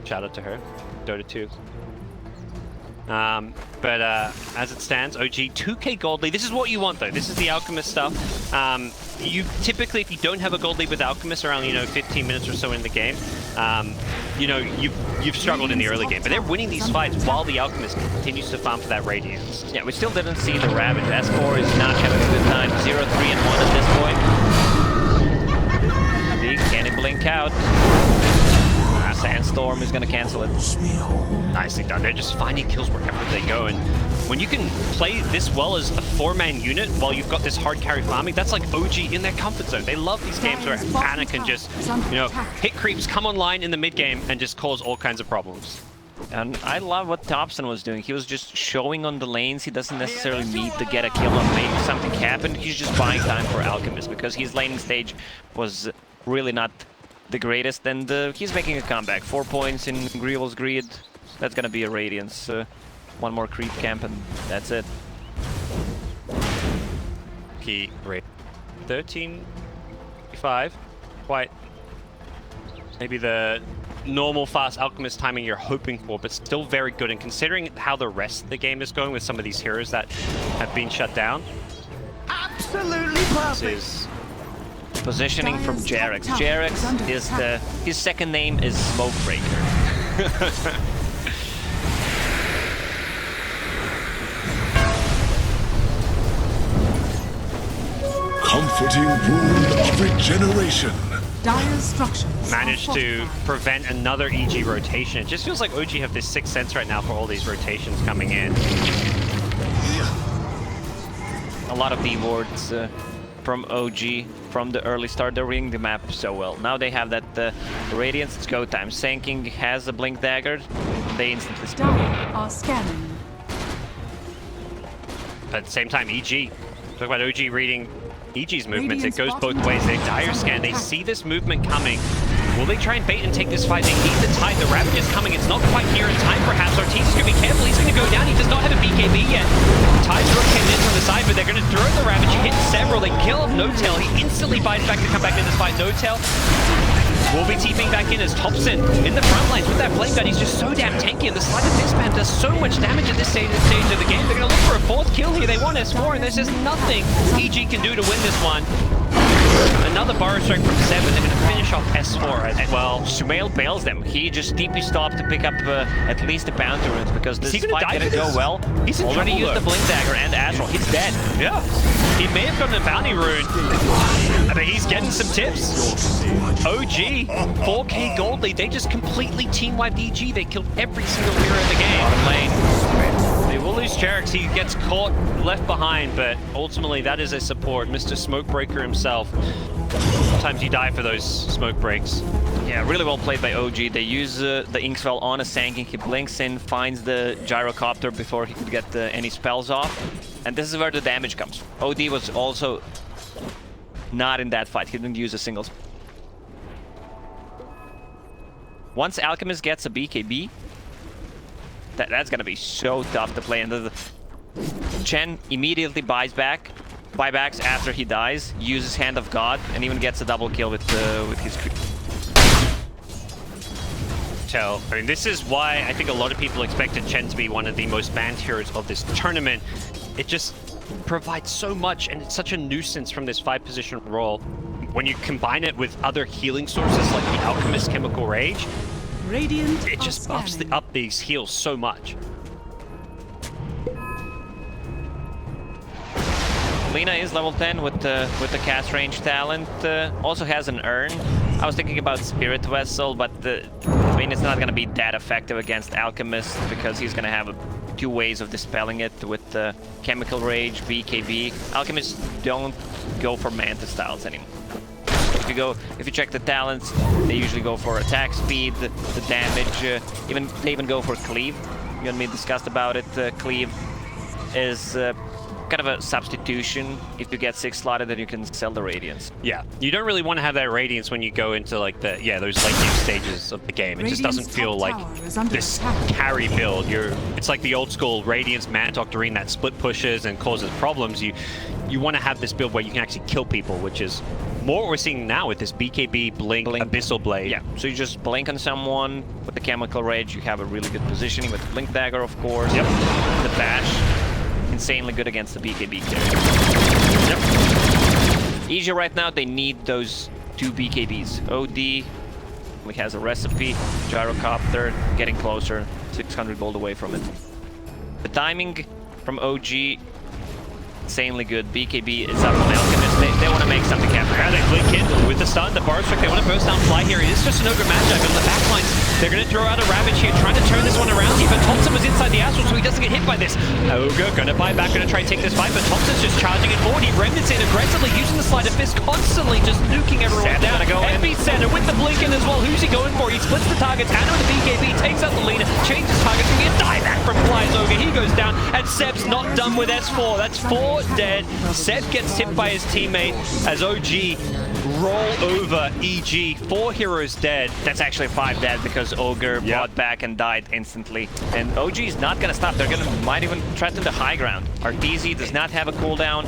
Shout out to her. Dota 2. But as it stands, OG 2k gold lead. This is what you want though. This is the Alchemist stuff. You typically, if you don't have a gold lead with Alchemist around 15 minutes or so in the game, you've struggled in the early game. But they're winning these fights while the Alchemist continues to farm for that Radiance. Yeah, we still didn't see the Ravage. S4 is not having a good time. 0-3-1 at this point. Can he blink out? Sandstorm is going to cancel it. Nicely done. They're just finding kills wherever they go. And when you can play this well as a 4-man unit while you've got this hard carry farming, that's like OG in their comfort zone. They love these games where Anna can just, hit creeps, come online in the mid game and just cause all kinds of problems. And I love what Thompson was doing. He was just showing on the lanes. He doesn't necessarily need to get a kill or make something happen. He's just buying time for Alchemist because his laning stage was really not the greatest, and he's making a comeback. 4 points in Grievel's Greed. That's gonna be a Radiance. One more creep camp and that's it. Key rate 13.5. Quite maybe the normal fast Alchemist timing you're hoping for, but still very good. And considering how the rest of the game is going with some of these heroes that have been shut down, Absolutely perfect. this is Positioning from Jarex. Jarex is his second name is Smokebreaker. Comforting wound of regeneration. Dire structures. managed to prevent another EG rotation. It just feels like OG have this sixth sense right now for all these rotations coming in. A lot of the wards from OG from the early start. They're reading the map so well. Now they have that Radiance. It's go time. Sanking has a Blink Dagger. They instantly split. Dire are scanning. But at the same time, EG. Talk about OG reading EG's movements. It goes both ways. They dire scan. They see this movement coming. Will they try and bait and take this fight? They need the tide. The Ravage is coming. It's not quite here in time, perhaps. Ortiz is going to be careful. He's going to go down. He does not have a BKB yet. Tide's Rook came in from the side, but they're going to throw the Ravage. He hits several. They kill off No-Tail. He instantly bites back to come back into this fight. No-Tail will be TPing back in as Thompson in the front lines with that flame gun. He's just so damn tanky, and the sleight of Disband does so much damage at this stage of the game. They're going to look for a fourth kill here. They want S4, and there's just nothing EG can do to win this one. Another Burrow Strike from 7. They're going to finish off S4 as well. Sumail bails them. He just TP stopped to pick up at least the bounty runes because this fight didn't go well. He's already used the Blink Dagger and Astral. He's dead. Yeah. He may have gotten a bounty rune, but he's getting some tips. OG, 4k gold lead. They just completely team wiped EG. They killed every single hero in the game. Bottom lane. They will lose Jarex. He gets caught, left behind, but ultimately that is a support. Mr. Smokebreaker himself. Sometimes you die for those smoke breaks. Yeah, really well played by OG. They use the Inkswell on a Sanking. He blinks in, finds the Gyrocopter before he could get any spells off. And this is where the damage comes. OD was also not in that fight. He didn't use a single spell. Once Alchemist gets a BKB, that's gonna be so tough to play. And Chen immediately buybacks after he dies, uses Hand of God, and even gets a double kill with his creep. I mean, this is why I think a lot of people expected Chen to be one of the most banned heroes of this tournament. It just provides so much, and it's such a nuisance from this 5-position role. When you combine it with other healing sources like the Alchemist Chemical Rage, Radiant it just buffs up these heals so much. Lina is level 10 with the cast range talent. Also has an urn. I was thinking about Spirit Vessel, but I mean, it's not going to be that effective against Alchemist because he's going to have 2 ways of dispelling it with Chemical Rage, BKB. Alchemists don't go for Manta styles anymore. If you check the talents, they usually go for attack speed, the damage. They even go for Cleave. You and me discussed about it. Cleave is kind of a substitution. If you get 6 slotted, then you can sell the Radiance. Yeah, you don't really want to have that Radiance when you go into like those late game stages of the game. It just doesn't feel like this carry build. You're it's like the old school Radiance Man Doctorine that split pushes and causes problems. You want to have this build where you can actually kill people, which is more what we're seeing now with this BKB Blink Abyssal Blade. Yeah, so you just blink on someone with the Chemical Rage, you have a really good positioning with the Blink Dagger, of course. Yep. The Bash, insanely good against the BKB carry. Yep. EG right now, they need those 2 BKBs. OD has a recipe, Gyrocopter, getting closer, 600 gold away from it. The timing from OG, insanely good. BKB is up on Alchemist. They want to make something happen. Yeah, they blink in with the stun, the bar strike. They want to burst down fly here. It is just an ogre matchup in the backlines. They're going to throw out a Ravage here, trying to turn this one around. Even Thompson was inside the Astral, so he doesn't get hit by this. Ogre going to buy back, going to try and take this fight, but Thompson's just charging it forward. He remnants in aggressively, using the Sleight of Fist, constantly just nuking everyone down. Go Epicenter with the blink in as well. Who's he going for? He splits the targets. Anna with the BKB takes out the leader, changes targets. We get dieback from Fly's Ogre. He goes down, and Seb's not done with S4. That's 4 dead. Seb gets hit by his teammate as OG roll over EG. 4 heroes dead. That's actually 5 dead because Ogre bought back and died instantly. And OG is not gonna stop. They're gonna might even threaten the high ground. Arteezy does not have a cooldown.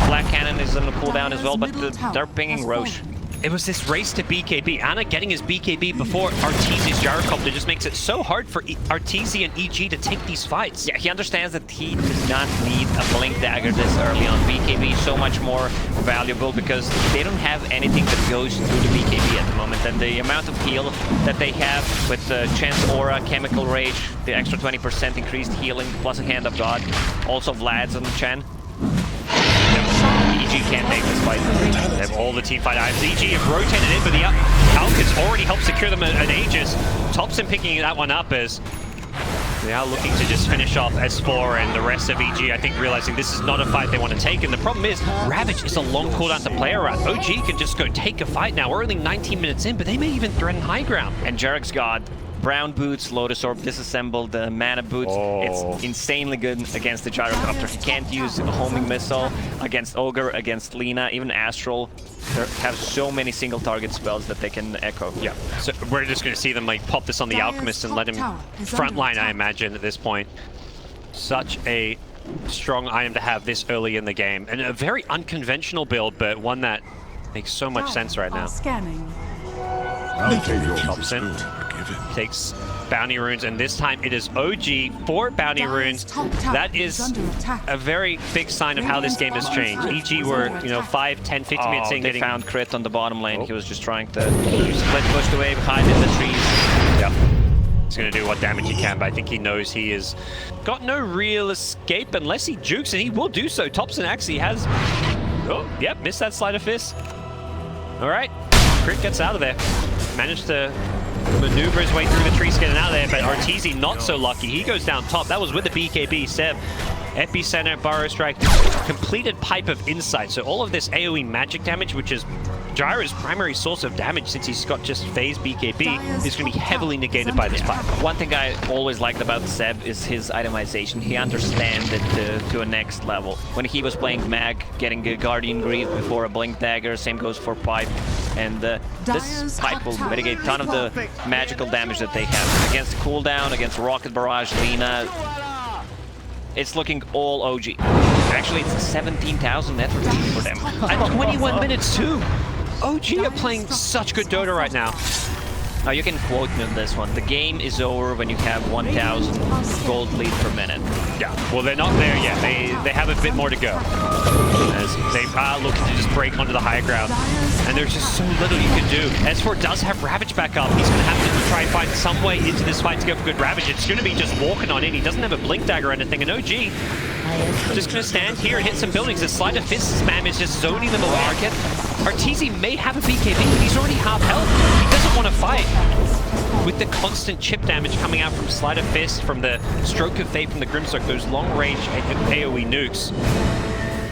Black Cannon is on a cooldown as well, but they're pinging Roche. It was this race to BKB. Anna getting his BKB before Arteezy's Gyrocopter just makes it so hard for Arteezy and EG to take these fights. Yeah, he understands that he does not need a Blink Dagger this early on. BKB is so much more valuable because they don't have anything that goes through the BKB at the moment. And the amount of heal that they have with Chen's Aura, Chemical Rage, the extra 20% increased healing, plus a Hand of God, also Vlad's on Chen. EG can't take this fight. They have all the team fight items. EG have rotated in, but the Alkins already helped secure them an Aegis. Thompson picking that one up as they are looking to just finish off S4 and the rest of EG, I think, realizing this is not a fight they want to take. And the problem is, Ravage is a long cooldown to play around. OG can just go take a fight now. We're only 19 minutes in, but they may even threaten high ground. And Jarek's got Brown Boots, Lotus Orb, disassembled the Mana Boots. It's insanely good against the Gyrocopter. He can't use a homing missile against Ogre, against Lina, even Astral. They have so many single target spells that they can echo. Yeah, so we're just going to see them like pop this on the Alchemist and let him frontline, I imagine, at this point. Such a strong item to have this early in the game. And a very unconventional build, but one that makes so much sense right now. Scanning. Thompson takes bounty runes, and this time it is OG for bounty runes. That is a very big sign of how this game has changed. EG were, 5, 10, 15 minutes in. They found Crit on the bottom lane. He was just trying to split pushed away behind in the trees. Yep. He's going to do what damage he can, but I think he knows he has got no real escape unless he jukes, and he will do so. Thompson actually has... Oh, yep, missed that Sleight of Fist. All right, Crit gets out of there. Managed to maneuver his way through the trees, getting out of there, but Arteezy not so lucky. He goes down top. That was with the BKB. Seb, Epicenter, Burrow Strike, completed Pipe of Insight. So all of this AoE magic damage, which is Gyra's primary source of damage since he's got just phase BKB, is going to be heavily negated by this pipe. One thing I always liked about Seb is his itemization. He understands it to a next level. When he was playing Mag, getting a Guardian Greave before a Blink Dagger, same goes for Pipe. And this Pipe will mitigate a ton of the magical damage that they have. Against cooldown, against Rocket Barrage, Lina, it's looking all OG. Actually, it's 17,000 net rotation for them. At 21 minutes too. OG are playing such good Dota right now. Now you can quote me on this one. The game is over when you have 1,000 gold lead per minute. Yeah, well, they're not there yet. They have a bit more to go. As they are looking to just break onto the high ground. And there's just so little you can do. S4 does have Ravage back up. He's going to have to try and find some way into this fight to go for good Ravage. It's going to be just walking on in. He doesn't have a Blink Dagger or anything. And OG just going to stand here and hit some buildings. The Sleight of Fist spam is just zoning them away. Arteezy may have a BKB, but he's already half health. He doesn't want to fight. With the constant chip damage coming out from Sleight of Fist, from the Stroke of Fate, from the Grimstroke, those long-range AoE nukes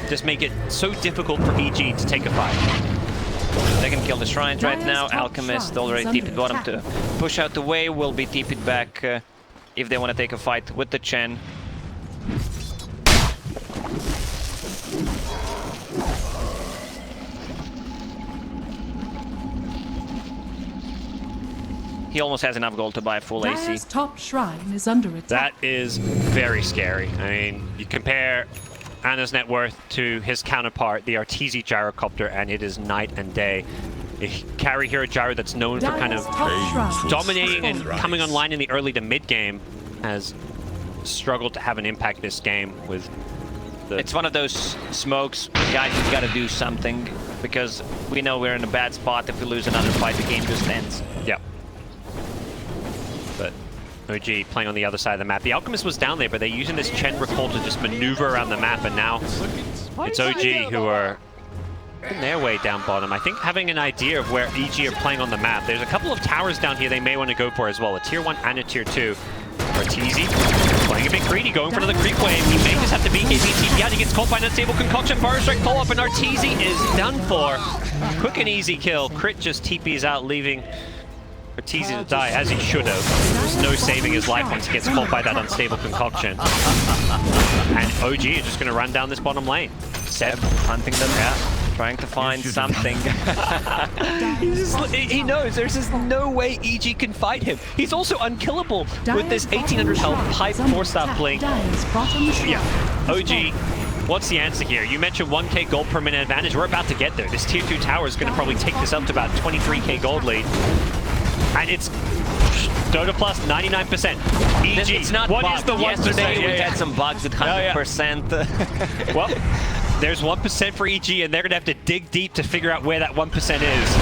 just make it so difficult for EG to take a fight. They can kill the shrines right now. Alchemist already TP'd bottom to push out the way. Will be TP'd back if they want to take a fight with the Chen. he almost has enough gold to buy a full AC. Dire's top shrine is under attack. That is very scary. I mean, you compare Anna's net worth to his counterpart, the Arteezy gyrocopter, and it is night and day. A carry hero gyro that's known for kind of Dire's top shrine dominating and Sunrise. coming online in the early to mid game has struggled to have an impact this game with the... It's one of those smokes, guys, you've got to do something, because we know we're in a bad spot. If we lose another fight, the game just ends. Yeah. But OG playing on the other side of the map. The Alchemist was down there, but they're using this Chen recall to just maneuver around the map, and now it's OG who are in their way down bottom. I think having an idea of where EG are playing on the map. There's a couple of towers down here they may want to go for as well. A tier 1 and a tier 2. Arteezy playing a bit greedy, going for another creep wave. He may just have to BKB TP out. He gets caught by an unstable concoction. Fire strike follow-up, and Arteezy is done for. Quick and easy kill. Crit just TPs out, leaving Arteezy to die, as he should have. There's no saving his life once he gets caught by that unstable concoction. And OG is just going to run down this bottom lane. Seb hunting them, trying to find something. He knows there's just no way EG can fight him. He's also unkillable with this 1800 health pipe 4-star blink. Dire's bottom shrine. Yeah, OG, what's the answer here? You mentioned 1k gold per minute advantage. We're about to get there. This tier 2 tower is going to probably take this up to about 23k gold lead. And it's Dota plus 99%. EG, It's not what bugged. is the 1%? Yesterday we Yeah. had some bugs with 100%. Well, there's 1% for EG, and they're going to have to dig deep to figure out where that 1% is.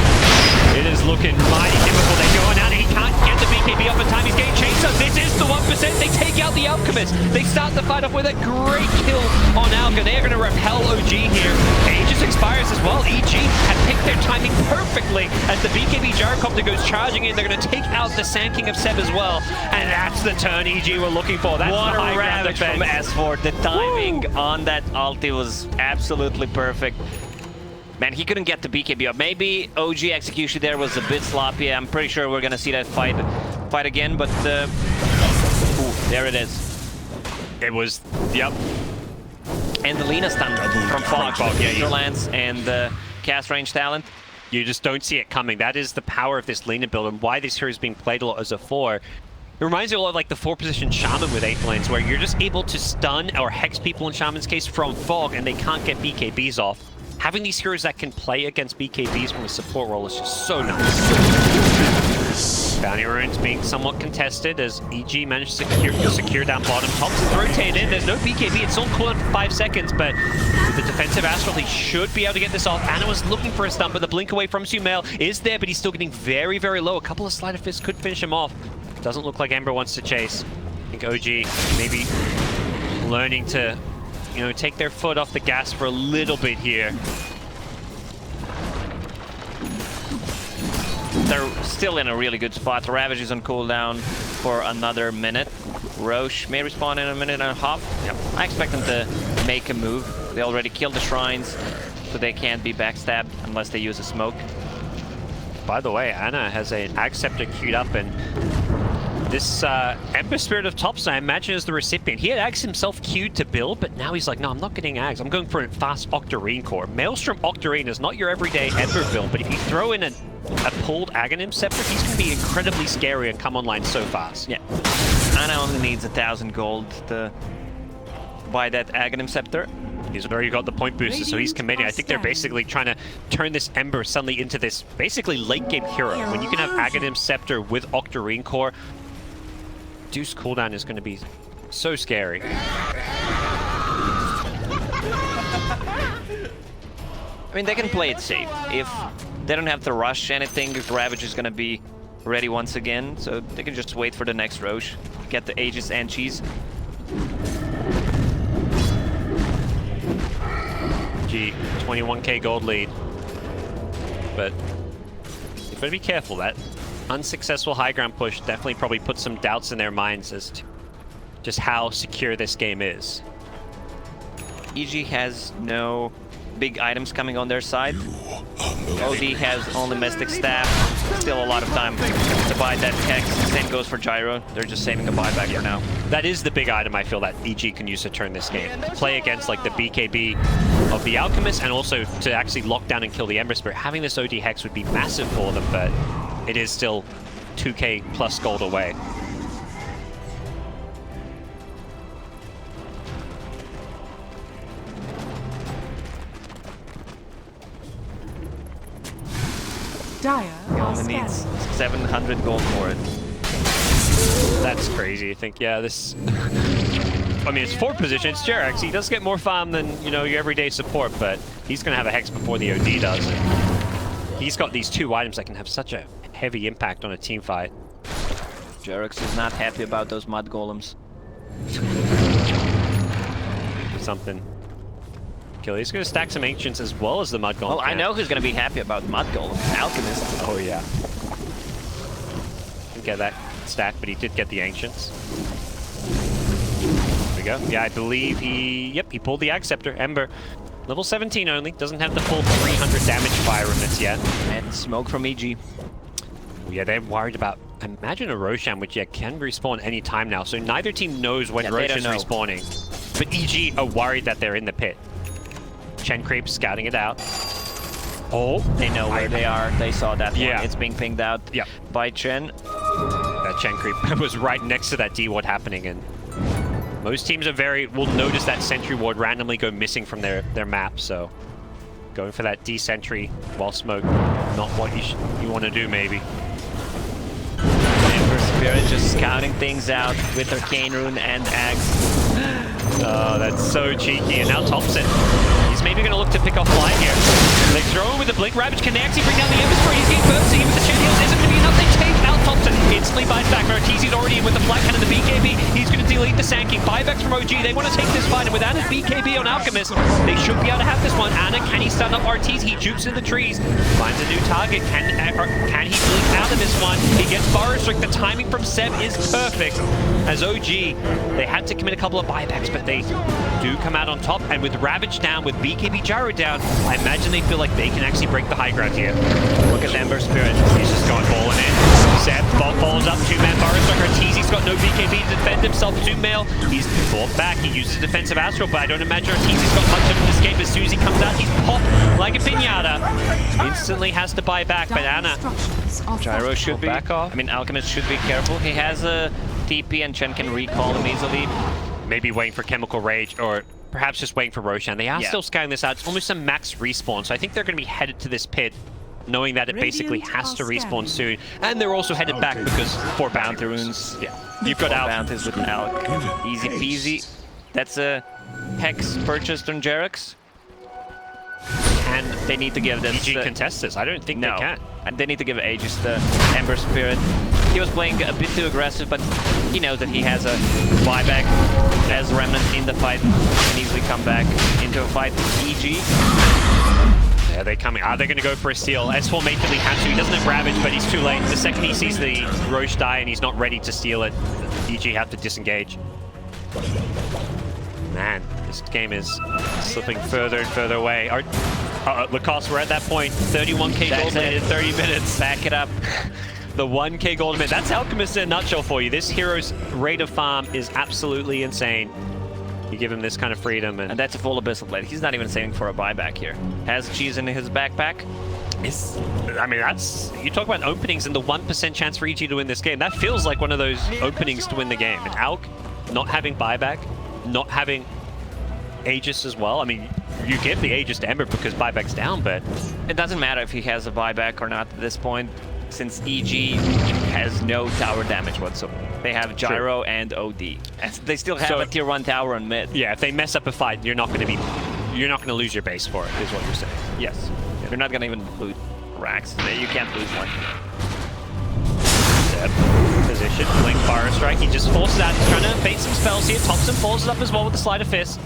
It is looking mighty difficult. They go on out, and he can't get the BKB up in time. He's getting chased up. This is the 1%. They take out the Alchemist. They start the fight off with a great kill on Alka. They are going to repel OG here. Aegis expires as well. EG have picked their timing perfectly as the BKB gyrocopter goes charging in. They're going to take out the Sand King of Seb as well. And that's the turn EG were looking for. That's What the a high ground ravage from defense. S4. The timing on that ulti was absolutely perfect. Man, he couldn't get the BKB up. Maybe OG execution there was a bit sloppy. I'm pretty sure we're gonna see that fight again, but ooh, there it is. It was, yep. And the Lina stun from Fog, yeah. Lance and cast range talent. You just don't see it coming. That is the power of this Lina build and why this hero is being played a lot as a 4. It reminds me a lot of like the 4-position Shaman with 8 lanes, where you're just able to stun or hex people in Shaman's case from Fog and they can't get BKBs off. Having these heroes that can play against BKBs from a support role is just so nice. Bounty runes being somewhat contested as EG managed to secure down bottom. Thompson's rotated in. There's no BKB. It's on cooldown for 5 seconds, but with the defensive Astral, he should be able to get this off. Anna was looking for a stun, but the blink away from Sumail is there, but he's still getting very, very low. A couple of Sleight of Fists could finish him off. Doesn't look like Ember wants to chase. I think OG maybe learning to, you know, take their foot off the gas for a little bit here. They're still in a really good spot. Ravage is on cooldown for another minute. Roche may respawn in a minute and a half. Yep. I expect them to make a move. They already killed the shrines, so they can't be backstabbed unless they use a smoke. By the way, Anna has an Ag Scepter queued up, and this Ember Spirit of Tops, I imagine, is the recipient. He had Ags himself queued to build, but now he's like, no, I'm not getting Ags. I'm going for a fast Octarine core. Maelstrom Octarine is not your everyday Ember build, but if you throw in a pulled Aghanim Scepter, he's going to be incredibly scary and come online so fast. Yeah. Anna only needs 1,000 gold to buy that Aghanim Scepter. He's already got the point booster, so he's committing. I think they're basically trying to turn this Ember suddenly into this basically late game hero. When you can have Aghanim Scepter with Octarine core, Deuce cooldown is going to be so scary. I mean, they can play it safe. If they don't have to rush anything, if Ravage is going to be ready once again, so they can just wait for the next Roche, get the Aegis and cheese. Gee, 21k gold lead. But you've got to be careful. That unsuccessful high ground push definitely probably puts some doubts in their minds as to just how secure this game is. EG has no big items coming on their side. OD has only Mystic Staff. Still a lot of time to buy that Hex. Same goes for Gyro. They're just saving a buyback for now. That is the big item I feel that EG can use to turn this game. Play against like the BKB of the Alchemist and also to actually lock down and kill the Ember Spirit. Having this OD Hex would be massive for them, but it is still 2k plus gold away. Dire are Only needs scanning. 700 gold for it. That's crazy. I think, yeah, this... I mean, it's 4th position, it's Jerax. He does get more farm than, you know, your everyday support, but he's going to have a Hex before the OD does. And he's got these 2 items that can have such a heavy impact on a team fight. Jerax is not happy about those mud golems. Something. Kill. He's going to stack some Ancients as well as the Mud Golem. Well, I know who's going to be happy about mud golems. Alchemist. Oh, yeah. Didn't get that stack, but he did get the Ancients. There we go. Yeah, I believe he... Yep, he pulled the Ag Scepter. Ember. Level 17 only. Doesn't have the full 300 damage fire remnants yet. And smoke from EG. Yeah, they're worried about... Imagine a Roshan, which can respawn any time now. So neither team knows when Roshan's respawning. But EG are worried that they're in the pit. Chen Creep scouting it out. Oh, they know where they are. They saw that one. Yeah. It's being pinged out by Chen. That Chen Creep was right next to that D ward happening, and most teams will notice that sentry ward randomly go missing from their map. So going for that D sentry while smoke, not what you want to do maybe. Ember Spirit just scouting things out with Arcane Rune and Axe. Oh, that's so cheeky. And now Thompson. He's maybe going to look to pick off Fly here. They throw him with the Blink Ravage. Can they actually bring down the Ember Spirit? He's getting burst. Even with the Chain Heals isn't going to be enough. They take out Thompson. Instantly buys back. Arteezy's already in with the Flight Cannon and the BKB. He's going to delete the Sand King. Buybacks from OG. They want to take this fight. And with Anna's BKB on Alchemist, they should be able to have this one. Anna, can he stun up Arteezy? He jukes in the trees. Finds a new target. Can he blink out of this one? He gets Forest Strike. The timing from Seb is perfect. As OG, they had to commit a couple of buybacks, but they do come out on top. And with Ravage down, with BKB Gyro down, I imagine they feel like they can actually break the high ground here. Look at Ember Spirit. He's just going balling in. Seb falls up, 2-man Forest Strike. Arteezy's got no BKB to defend himself. 2-mail. He's fought back. He uses defensive Astral, but I don't imagine Arteezy's got much of an escape. As soon as he comes out, he's popped like a pinata. Instantly has to buy back, but Anna... Gyro should be... back off. I mean, Alchemist should be careful. He has a TP and Chen can recall him easily. Maybe waiting for Chemical Rage, or perhaps just waiting for Roshan. They are still scouting this out. It's almost a max respawn, so I think they're going to be headed to this pit, knowing that it basically has to respawn soon. And they're also headed back because 4 bounty runes. Yeah, you've got out. Bounties with Alc. Easy peasy. That's a Hex purchased on Jerax. And they need to give this... EG contest this. I don't think they can. And they need to give Aegis the Ember Spirit. He was playing a bit too aggressive, but he knows that he has a buyback as Remnant in the fight. Can easily come back into a fight with EG. Yeah, they're coming. Are they going to go for a steal? S4 immediately has to. He doesn't have Ravage, but he's too late. The second he sees the Roche die and he's not ready to steal it, EG have to disengage. Man, this game is slipping further and further away. Lacoste, we're at that point. 31k gold in 30 minutes. Back it up. The 1k gold minute. That's Alchemist in a nutshell for you. This hero's rate of farm is absolutely insane. You give him this kind of freedom. And that's a full Abyssal Blade. He's not even saving for a buyback here. Has cheese in his backpack. I mean, that's... You talk about openings and the 1% chance for EG to win this game. That feels like one of those openings to win the game. And Alk not having buyback, not having Aegis as well. I mean, you give the Aegis to Ember because buyback's down, but... It doesn't matter if he has a buyback or not at this point, since EG has no tower damage whatsoever. They have Gyro and OD. And they still have a tier 1 tower on mid. Yeah, if they mess up a fight, you're not going to lose your base for it, is what you're saying. Yes. Yeah. You're not going to even lose racks. You can't lose one. Position, Blink Fire Strike. He just forces out. He's trying to bait some spells here. Thompson follows it up as well with the Sleight of Fist.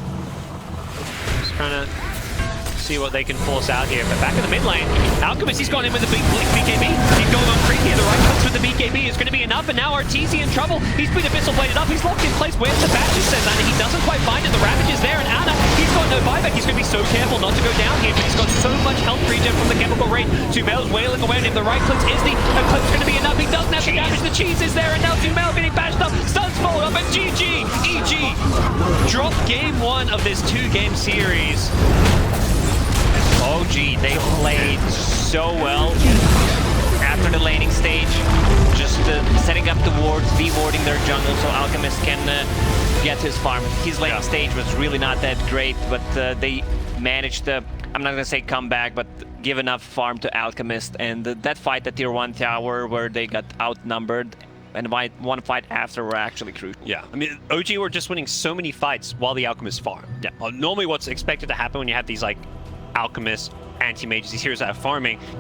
Just trying to see what they can force out here. But back in the mid lane, Alchemist, he's gone in with a big Blink BKB. He's going on creepy. The right clicks with the BKB is going to be enough. And now Arteezy in trouble. He's been Abyssal Bladed up. He's locked in place. Where's the Bashes, says Anna. He doesn't quite find it. The Ravage is there. And Anna, he's got no buyback. He's going to be so careful not to go down here. But he's got so much health regen from the Chemical Raid. 2-mail's wailing away on him. The right clicks is the clip's going to be enough. He doesn't have the damage. The cheese is there. And now 2-mail getting bashed up. Stuns followed up. And GG. EG drop game 1 of this 2-game series. OG, they played so well after the laning stage. Just the wards, V-warding their jungle so Alchemist can get his farm. His lane stage was really not that great, but they managed to, I'm not gonna say come back, but give enough farm to Alchemist. And that fight at tier 1 tower where they got outnumbered and one fight after were actually crucial. Yeah, I mean, OG were just winning so many fights while the Alchemists farm. Yeah. Normally what's expected to happen when you have these like Alchemists, anti-mages, these heroes that are farming,